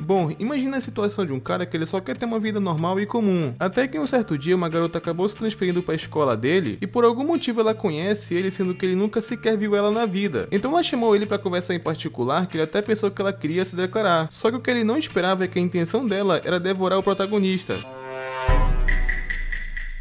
Bom, imagina a situação de um cara que ele só quer ter uma vida normal e comum. Até que um certo dia uma garota acabou se transferindo para a escola dele e por algum motivo ela conhece ele, sendo que ele nunca sequer viu ela na vida. Então ela chamou ele para conversar em particular, que ele até pensou que ela queria se declarar. Só que o que ele não esperava é que a intenção dela era devorar o protagonista.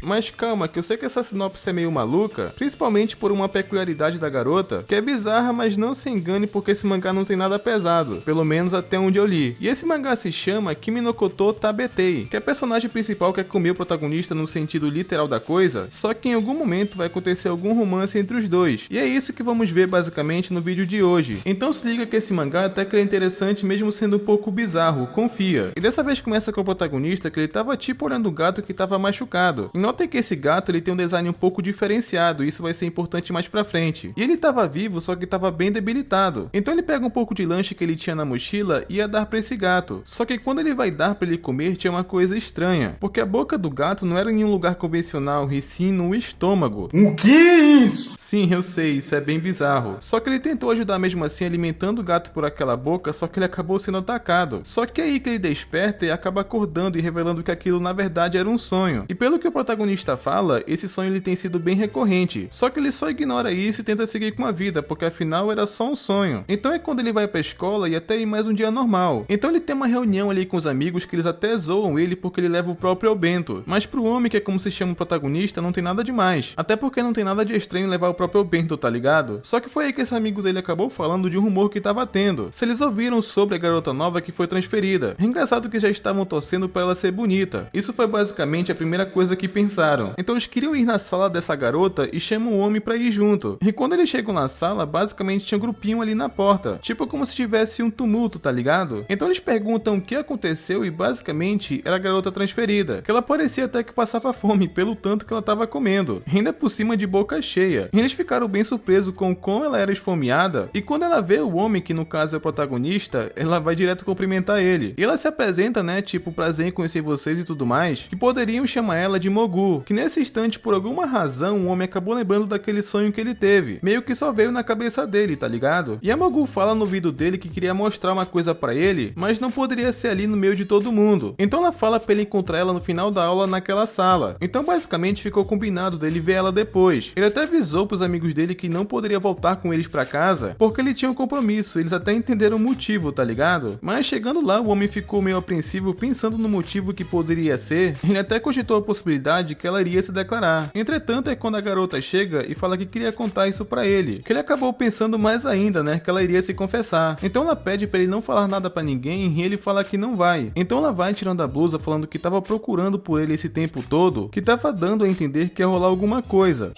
Mas calma, que eu sei que essa sinopse é meio maluca, principalmente por uma peculiaridade da garota, que é bizarra, mas não se engane porque esse mangá não tem nada pesado, pelo menos até onde eu li. E esse mangá se chama Kimi no Koto Tabetei, que a personagem principal quer comer o protagonista no sentido literal da coisa, só que em algum momento vai acontecer algum romance entre os dois. E é isso que vamos ver basicamente no vídeo de hoje. Então se liga que esse mangá até que é interessante mesmo sendo um pouco bizarro, confia. E dessa vez começa com o protagonista que ele tava tipo olhando o gato que tava machucado. Notem que esse gato ele tem um design um pouco diferenciado, e isso vai ser importante mais pra frente. E ele tava vivo, só que tava bem debilitado. Então ele pega um pouco de lanche que ele tinha na mochila e ia dar pra esse gato. Só que quando ele vai dar pra ele comer, tinha uma coisa estranha. Porque a boca do gato não era em um lugar convencional, e sim no estômago. O que é isso? Sim, eu sei, isso é bem bizarro. Só que ele tentou ajudar mesmo assim alimentando o gato por aquela boca, só que ele acabou sendo atacado. Só que é aí que ele desperta e acaba acordando e revelando que aquilo na verdade era um sonho. E pelo que o protagonista fala, esse sonho ele tem sido bem recorrente. Só que ele só ignora isso e tenta seguir com a vida, porque afinal era só um sonho. Então é quando ele vai pra escola e até ir mais um dia normal. Então ele tem uma reunião ali com os amigos que eles até zoam ele porque ele leva o próprio Bento. Mas pro homem, que é como se chama o protagonista, não tem nada demais. Até porque não tem nada de estranho levar o próprio Bento, tá ligado? Só que foi aí que esse amigo dele acabou falando de um rumor que tava tendo. Se eles ouviram sobre a garota nova que foi transferida. É engraçado que já estavam torcendo pra ela ser bonita. Isso foi basicamente a primeira coisa que pensaram. Então eles queriam ir na sala dessa garota e chamam o homem pra ir junto. E quando eles chegam na sala, basicamente tinha um grupinho ali na porta. Tipo como se tivesse um tumulto, tá ligado? Então eles perguntam o que aconteceu e basicamente era a garota transferida. Que ela parecia até que passava fome pelo tanto que ela tava comendo. Ainda por cima de boca cheia. E eles ficaram bem surpresos com como ela era esfomeada. E quando ela vê o homem, que no caso é o protagonista, ela vai direto cumprimentar ele. E ela se apresenta, né, tipo, prazer em conhecer vocês e tudo mais, que poderiam chamar ela de Mogu. Que nesse instante, por alguma razão, o homem acabou lembrando daquele sonho que ele teve. Meio que só veio na cabeça dele, tá ligado? E a Mogu fala no ouvido dele que queria mostrar uma coisa pra ele, mas não poderia ser ali no meio de todo mundo. Então ela fala pra ele encontrar ela no final da aula naquela sala. Então basicamente ficou combinado dele ver ela depois. Ele até avisou pros amigos dele que não poderia voltar com eles pra casa, porque ele tinha um compromisso. Eles até entenderam o motivo, tá ligado? Mas chegando lá, o homem ficou meio apreensivo pensando no motivo que poderia ser. Ele até cogitou a possibilidade que ela iria se declarar. Entretanto, é quando a garota chega e fala que queria contar isso pra ele, que ele acabou pensando mais ainda, né, que ela iria se confessar. Então ela pede pra ele não falar nada pra ninguém e ele fala que não vai. Então ela vai tirando a blusa, falando que tava procurando por ele esse tempo todo, que tava dando a entender que ia rolar alguma coisa.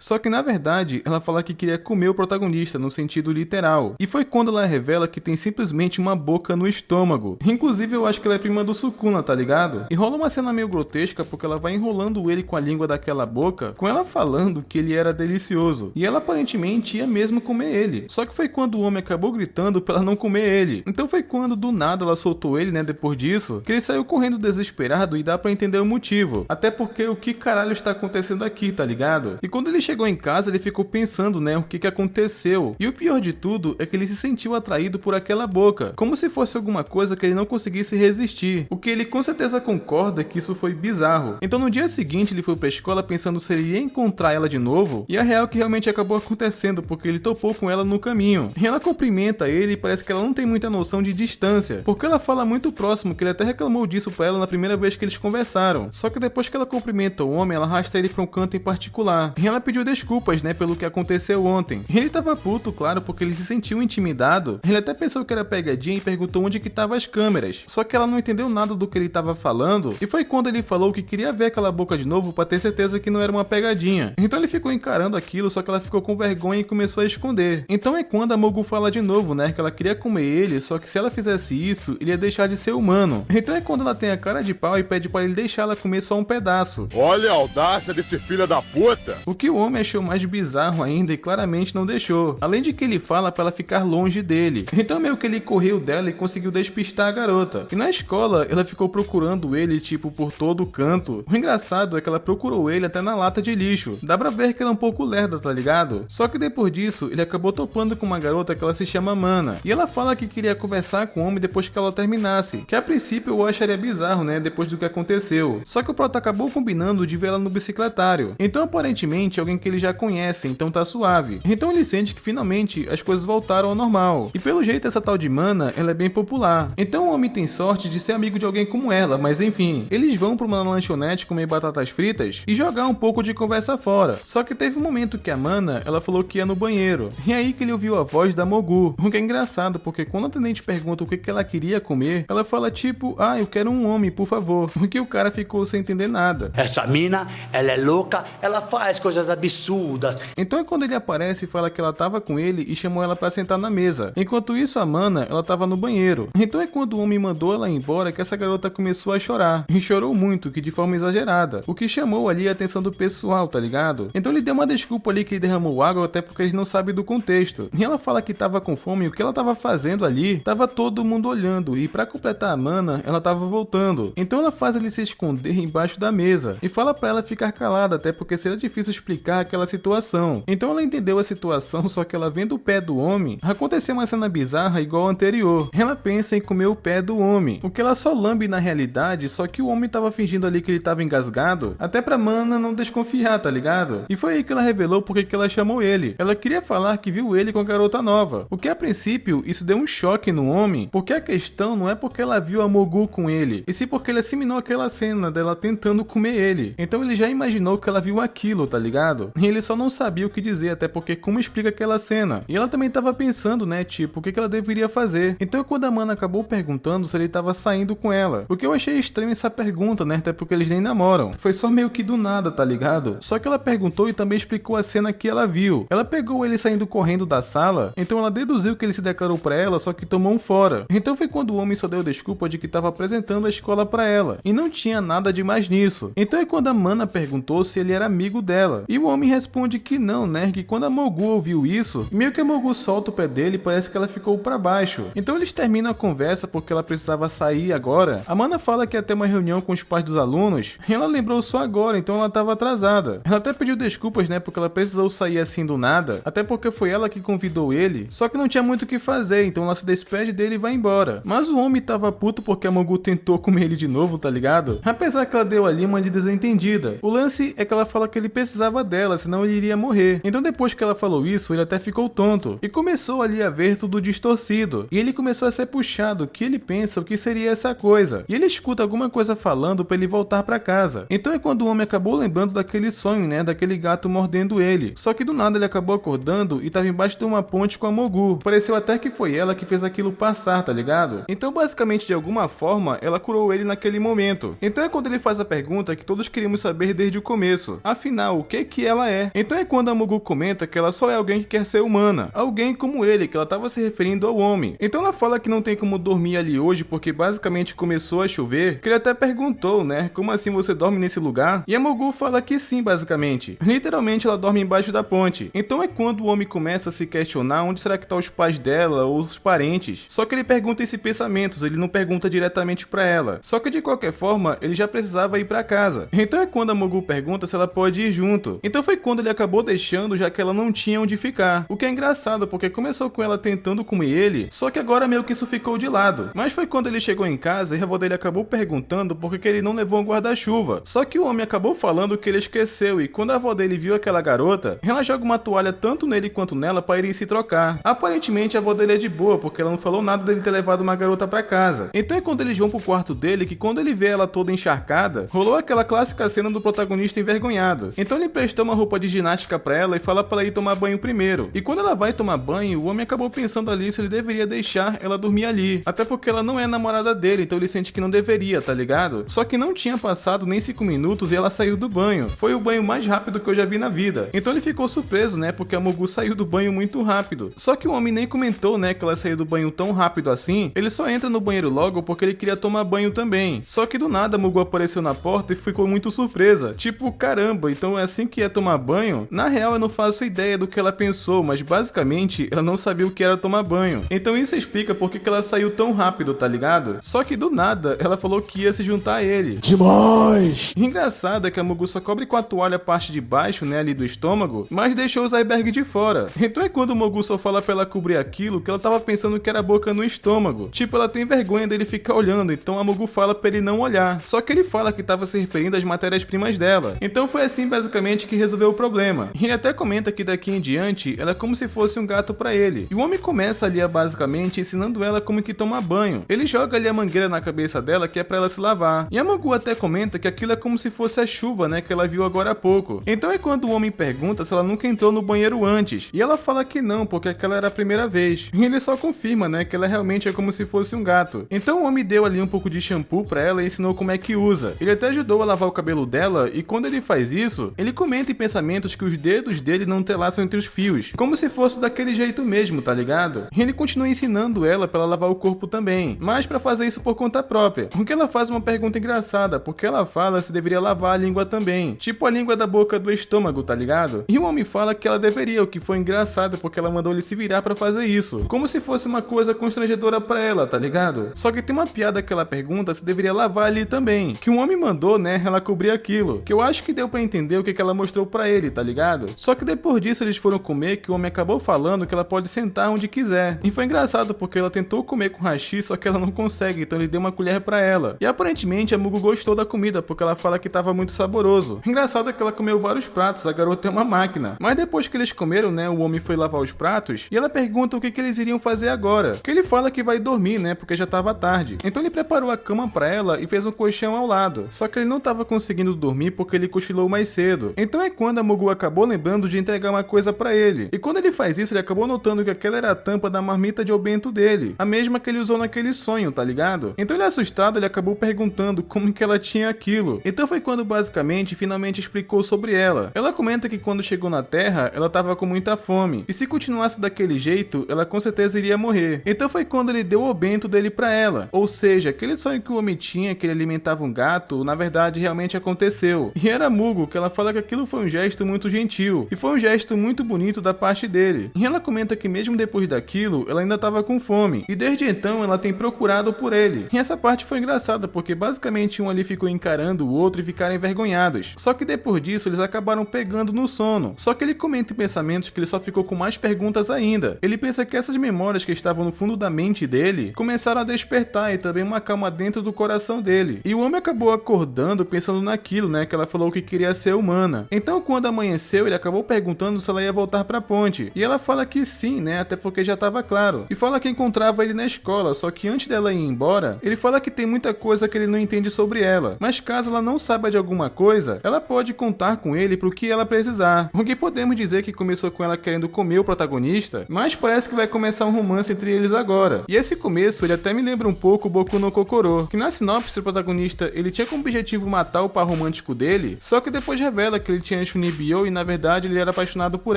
Só que na verdade, ela fala que queria comer o protagonista no sentido literal. E foi quando ela revela que tem simplesmente uma boca no estômago. Inclusive eu acho que ela é prima do Sukuna, tá ligado? E rola uma cena meio grotesca porque ela vai enrolando ele com a língua daquela boca, com ela falando que ele era delicioso. E ela aparentemente ia mesmo comer ele. Só que foi quando o homem acabou gritando pra ela não comer ele. Então foi quando do nada ela soltou ele, né, depois disso, que ele saiu correndo desesperado e dá pra entender o motivo. Até porque o que caralho está acontecendo aqui, tá ligado? E quando ele chegou em casa, ele ficou pensando, né, o que aconteceu. E o pior de tudo é que ele se sentiu atraído por aquela boca, como se fosse alguma coisa que ele não conseguisse resistir. O que ele com certeza concorda que isso foi bizarro. Então no dia seguinte ele foi pra escola pensando se ele ia encontrar ela de novo, e a real que realmente acabou acontecendo, porque ele topou com ela no caminho. E ela cumprimenta ele e parece que ela não tem muita noção de distância, porque ela fala muito próximo, que ele até reclamou disso pra ela na primeira vez que eles conversaram. Só que depois que ela cumprimenta o homem, ela arrasta ele pra um canto em particular. E ela pediu desculpas, né, pelo que aconteceu ontem. Ele tava puto, claro, porque ele se sentiu intimidado. Ele até pensou que era pegadinha e perguntou onde que tava as câmeras. Só que ela não entendeu nada do que ele tava falando, e foi quando ele falou que queria ver aquela boca de novo pra ter certeza que não era uma pegadinha. Então ele ficou encarando aquilo, só que ela ficou com vergonha e começou a esconder. Então é quando a Mogu fala de novo, né, que ela queria comer ele, só que se ela fizesse isso, ele ia deixar de ser humano. Então é quando ela tem a cara de pau e pede pra ele deixar ela comer só um pedaço. Olha a audácia desse filho da puta! O que o homem homem achou mais bizarro ainda e claramente não deixou. Além de que ele fala pra ela ficar longe dele. Então meio que ele correu dela e conseguiu despistar a garota. E na escola, ela ficou procurando ele, tipo, por todo canto. O engraçado é que ela procurou ele até na lata de lixo. Dá pra ver que ela é um pouco lerda, tá ligado? Só que depois disso, ele acabou topando com uma garota que ela se chama Mana. E ela fala que queria conversar com o homem depois que ela terminasse. Que a princípio eu acharia bizarro, né? Depois do que aconteceu. Só que o prota acabou combinando de ver ela no bicicletário. Então aparentemente alguém que ele já conhece, então tá suave. Então ele sente que finalmente as coisas voltaram ao normal. E pelo jeito essa tal de Mana, ela é bem popular. Então o homem tem sorte de ser amigo de alguém como ela, mas enfim. Eles vão pra uma lanchonete comer batatas fritas e jogar um pouco de conversa fora. Só que teve um momento que a Mana, ela falou que ia no banheiro. E aí que ele ouviu a voz da Mogu. O que é engraçado, porque quando a atendente pergunta o que ela queria comer, ela fala tipo, eu quero um homem, por favor. O que o cara ficou sem entender nada. Essa mina, ela é louca, ela faz coisas absurdas. Então é quando ele aparece e fala que ela tava com ele e chamou ela pra sentar na mesa. Enquanto isso, a Mana, ela tava no banheiro. Então é quando o homem mandou ela embora que essa garota começou a chorar. E chorou muito, que de forma exagerada. O que chamou ali a atenção do pessoal, tá ligado? Então ele deu uma desculpa ali que ele derramou água, até porque eles não sabem do contexto. E ela fala que tava com fome e o que ela tava fazendo ali, tava todo mundo olhando. E pra completar a Mana, ela tava voltando. Então ela faz ele se esconder embaixo da mesa. E fala pra ela ficar calada, até porque seria difícil explicar aquela situação. Então ela entendeu a situação, só que ela vendo o pé do homem, aconteceu uma cena bizarra igual a anterior. Ela pensa em comer o pé do homem, o que ela só lambe na realidade, só que o homem tava fingindo ali que ele tava engasgado, até pra Mana não desconfiar, tá ligado? E foi aí que ela revelou porque que ela chamou ele. Ela queria falar que viu ele com a garota nova, o que a princípio isso deu um choque no homem, porque a questão não é porque ela viu a Mogu com ele, e sim porque ele assiminou aquela cena dela tentando comer ele. Então ele já imaginou que ela viu aquilo, tá ligado? E ele só não sabia o que dizer, até porque como explica aquela cena. E ela também tava pensando, né, tipo, o que ela deveria fazer. Então quando a Mana acabou perguntando se ele tava saindo com ela, o que eu achei estranho essa pergunta, né, até porque eles nem namoram. Foi só meio que do nada, tá ligado? Só que ela perguntou e também explicou a cena que ela viu. Ela pegou ele saindo correndo da sala, então ela deduziu que ele se declarou pra ela, só que tomou um fora. Então foi quando o homem só deu desculpa de que tava apresentando a escola pra ela, e não tinha nada de mais nisso. Então é quando a Mana perguntou se ele era amigo dela, e o homem responde que não, né, que quando a Mogu ouviu isso, meio que a Mogu solta o pé dele e parece que ela ficou pra baixo. Então eles terminam a conversa porque ela precisava sair agora. A Mana fala que ia ter uma reunião com os pais dos alunos, e ela lembrou só agora, então ela tava atrasada. Ela até pediu desculpas, né, porque ela precisou sair assim do nada, até porque foi ela que convidou ele, só que não tinha muito o que fazer, então ela se despede dele e vai embora. Mas o homem tava puto porque a Mogu tentou comer ele de novo, tá ligado? Apesar que ela deu ali uma de desentendida. O lance é que ela fala que ele precisava dela, senão ele iria morrer. Então depois que ela falou isso, ele até ficou tonto, e começou ali a ver tudo distorcido, e ele começou a ser puxado, que ele pensa o que seria essa coisa, e ele escuta alguma coisa falando pra ele voltar pra casa. Então é quando o homem acabou lembrando daquele sonho, né, daquele gato mordendo ele, só que do nada ele acabou acordando e tava embaixo de uma ponte com a Mogu. Pareceu até que foi ela que fez aquilo passar, tá ligado? Então basicamente de alguma forma ela curou ele naquele momento. Então é quando ele faz a pergunta que todos queríamos saber desde o começo, afinal o que ela é? Então é quando a Mogu comenta que ela só é alguém que quer ser humana, alguém como ele, que ela tava se referindo ao homem. Então ela fala que não tem como dormir ali hoje porque basicamente começou a chover, que ele até perguntou, né, como assim você dorme nesse lugar? E a Mogu fala que sim, basicamente. Literalmente ela dorme embaixo da ponte. Então é quando o homem começa a se questionar onde será que tá os pais dela ou os parentes. Só que ele pergunta esses pensamentos, ele não pergunta diretamente pra ela. Só que de qualquer forma, ele já precisava ir pra casa. Então é quando a Mogu pergunta se ela pode ir junto. Então foi quando ele acabou deixando, já que ela não tinha onde ficar. O que é engraçado, porque começou com ela tentando comer ele, só que agora meio que isso ficou de lado. Mas foi quando ele chegou em casa e a avó dele acabou perguntando por que ele não levou um guarda-chuva. Só que o homem acabou falando que ele esqueceu, e quando a avó dele viu aquela garota, ela joga uma toalha tanto nele quanto nela para irem se trocar. Aparentemente a avó dele é de boa, porque ela não falou nada dele ter levado uma garota pra casa. Então é quando eles vão pro quarto dele que quando ele vê ela toda encharcada, rolou aquela clássica cena do protagonista envergonhado. Então ele emprestou uma roupa de ginástica pra ela e fala pra ela ir tomar banho primeiro. E quando ela vai tomar banho, o homem acabou pensando ali se ele deveria deixar ela dormir ali. Até porque ela não é namorada dele, então ele sente que não deveria, tá ligado? Só que não tinha passado nem 5 minutos e ela saiu do banho. Foi o banho mais rápido que eu já vi na vida. Então ele ficou surpreso, né, porque a Mogu saiu do banho muito rápido. Só que o homem nem comentou, né, que ela saiu do banho tão rápido assim. Ele só entra no banheiro logo porque ele queria tomar banho também. Só que do nada a Mogu apareceu na porta e ficou muito surpresa. Tipo, caramba, então é assim que ia tomar tomar banho? Na real eu não faço ideia do que ela pensou, mas basicamente ela não sabia o que era tomar banho. Então isso explica porque que ela saiu tão rápido, tá ligado? Só que do nada ela falou que ia se juntar a ele. Demais! Engraçado é que a Mugu só cobre com a toalha a parte de baixo, né, ali do estômago, mas deixou os icebergs de fora. Então é quando o Mogu só fala pra ela cobrir aquilo que ela tava pensando que era a boca no estômago. Tipo, ela tem vergonha dele ficar olhando, então a Mugu fala pra ele não olhar. Só que ele fala que tava se referindo às matérias-primas dela. Então foi assim basicamente que resolveu o problema. E ele até comenta que daqui em diante ela é como se fosse um gato pra ele. E o homem começa ali a basicamente ensinando ela como que toma banho. Ele joga ali a mangueira na cabeça dela que é pra ela se lavar. E a Mogu até comenta que aquilo é como se fosse a chuva, né, que ela viu agora há pouco. Então é quando o homem pergunta se ela nunca entrou no banheiro antes. E ela fala que não, porque aquela era a primeira vez. E ele só confirma, né, que ela realmente é como se fosse um gato. Então o homem deu ali um pouco de shampoo pra ela e ensinou como é que usa. Ele até ajudou a lavar o cabelo dela e quando ele faz isso, ele comenta em pensamentos que os dedos dele não entrelaçam entre os fios. Como se fosse daquele jeito mesmo, tá ligado? E ele continua ensinando ela pra ela lavar o corpo também. Mas pra fazer isso por conta própria. Porque ela faz uma pergunta engraçada, porque ela fala se deveria lavar a língua também. Tipo a língua da boca do estômago, tá ligado? E o homem fala que ela deveria, o que foi engraçado porque ela mandou ele se virar pra fazer isso. Como se fosse uma coisa constrangedora pra ela, tá ligado? Só que tem uma piada que ela pergunta se deveria lavar ali também. Que o homem mandou, né, ela cobrir aquilo. Que eu acho que deu pra entender o que ela mostrou pra ele, tá ligado? Só que depois disso eles foram comer que o homem acabou falando que ela pode sentar onde quiser. E foi engraçado porque ela tentou comer com hashi, só que ela não consegue, então ele deu uma colher pra ela. E aparentemente a Mugu gostou da comida porque ela fala que tava muito saboroso. Engraçado é que ela comeu vários pratos, a garota é uma máquina. Mas depois que eles comeram, né, o homem foi lavar os pratos e ela pergunta o que eles iriam fazer agora. Que ele fala que vai dormir, né, porque já tava tarde. Então ele preparou a cama pra ela e fez um colchão ao lado. Só que ele não tava conseguindo dormir porque ele cochilou mais cedo. Então é quando a Mugu acabou lembrando de entregar uma coisa pra ele. E quando ele faz isso, ele acabou notando que aquela era a tampa da marmita de obento dele. A mesma que ele usou naquele sonho, tá ligado? Então ele assustado, ele acabou perguntando como que ela tinha aquilo. Então foi quando basicamente finalmente explicou sobre ela. Ela comenta que quando chegou na Terra, ela tava com muita fome. E se continuasse daquele jeito, ela com certeza iria morrer. Então foi quando ele deu o bento dele pra ela. Ou seja, aquele sonho que o homem tinha, que ele alimentava um gato, na verdade realmente aconteceu. E era Mugu, que ela fala que aquilo foi um gesto muito gentil. E foi um gesto muito bonito da parte dele. E ela comenta que mesmo depois daquilo, ela ainda tava com fome. E desde então ela tem procurado por ele. E essa parte foi engraçada, porque basicamente um ali ficou encarando o outro e ficaram envergonhados. Só que depois disso eles acabaram pegando no sono. Só que ele comenta em pensamentos que ele só ficou com mais perguntas ainda. Ele pensa que essas memórias que estavam no fundo da mente dele começaram a despertar e também uma calma dentro do coração dele. E o homem acabou acordando pensando naquilo, né, que ela falou que queria ser humana. Então quando amanheceu ele acabou perguntando se ela ia voltar pra ponte. E ela fala que sim, né, até porque já tava claro. E fala que encontrava ele na escola, só que antes dela ir embora, ele fala que tem muita coisa que ele não entende sobre ela. Mas caso ela não saiba de alguma coisa, ela pode contar com ele pro que ela precisar. O que podemos dizer que começou com ela querendo comer o protagonista, mas parece que vai começar um romance entre eles agora. E esse começo, ele até me lembra um pouco o Boku no Kokoro, que na sinopse o protagonista, ele tinha como objetivo matar o par romântico dele, só que depois revela que ele tinha Shunibyo e na verdade ele era apaixonado por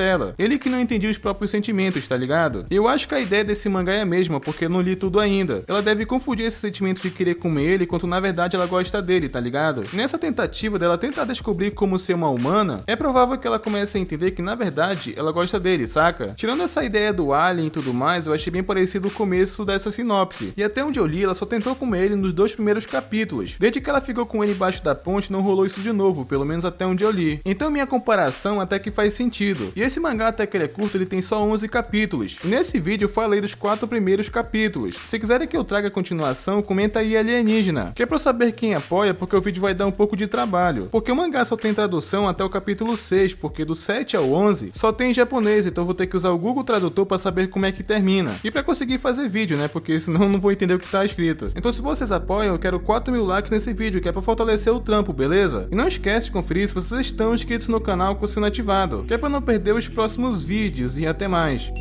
ela. Ele que não entendia os próprios sentimentos, tá ligado? E eu acho que a ideia desse mangá é a mesma, porque eu não li tudo ainda. Ela deve confundir esse sentimento de querer comer ele, enquanto na verdade ela gosta dele, tá ligado? Nessa tentativa dela tentar descobrir como ser uma humana, é provável que ela comece a entender que na verdade ela gosta dele, saca? Tirando essa ideia do alien e tudo mais, eu achei bem parecido o começo dessa sinopse. E até onde eu li, ela só tentou comer ele nos 2 primeiros capítulos. Desde que ela ficou com ele embaixo da ponte, não rolou isso de novo, pelo menos até onde eu li. Então minha comparação até que faz sentido. E esse mangá, até que ele é curto, ele tem só 11 capítulos. E nesse vídeo eu falei dos 4 primeiros capítulos. Se quiserem que eu traga a continuação, comenta aí Alienígena, que é pra eu saber quem apoia, porque o vídeo vai dar um pouco de trabalho. Porque o mangá só tem tradução até o capítulo 6, porque do 7 ao 11 só tem em japonês, então eu vou ter que usar o Google Tradutor pra saber como é que termina. E pra conseguir fazer vídeo, né, porque senão eu não vou entender o que tá escrito. Então se vocês apoiam, eu quero 4.000 likes nesse vídeo, que é pra fortalecer o trampo, beleza? E não esquece de conferir se vocês estão inscritos no canal com o sino ativado, que é pra não perder os próximos vídeos, e até mais.